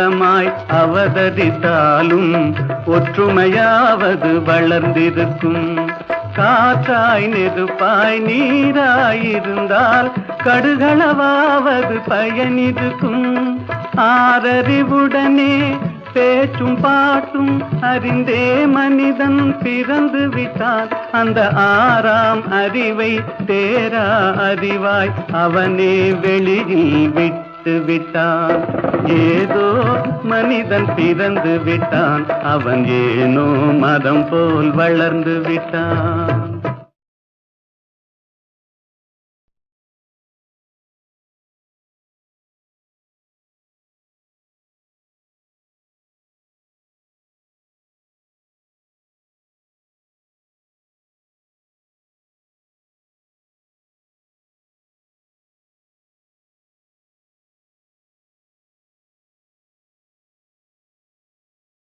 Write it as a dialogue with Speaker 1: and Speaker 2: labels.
Speaker 1: குலமாய் அவதரித்தாலும் ஒற்றுமையாவது வளர்ந்திருக்கும். காற்றாய் நெருப்பாய் நீராயிருந்தால் கடுகளவாவது பயனிருக்கும். ஆறறிவுடனே பேச்சும் பாட்டும் அறிந்தே மனிதன் பிறந்து விட்டான். அந்த ஆறாம் அறிவை தேரா அறிவாய் அவனே வெளியில் விட்டு விட்டான். ஏதோ மனிதன் பிறந்து விட்டான், அவன் ஏனோ மரம் போல் வளர்ந்து விட்டான்.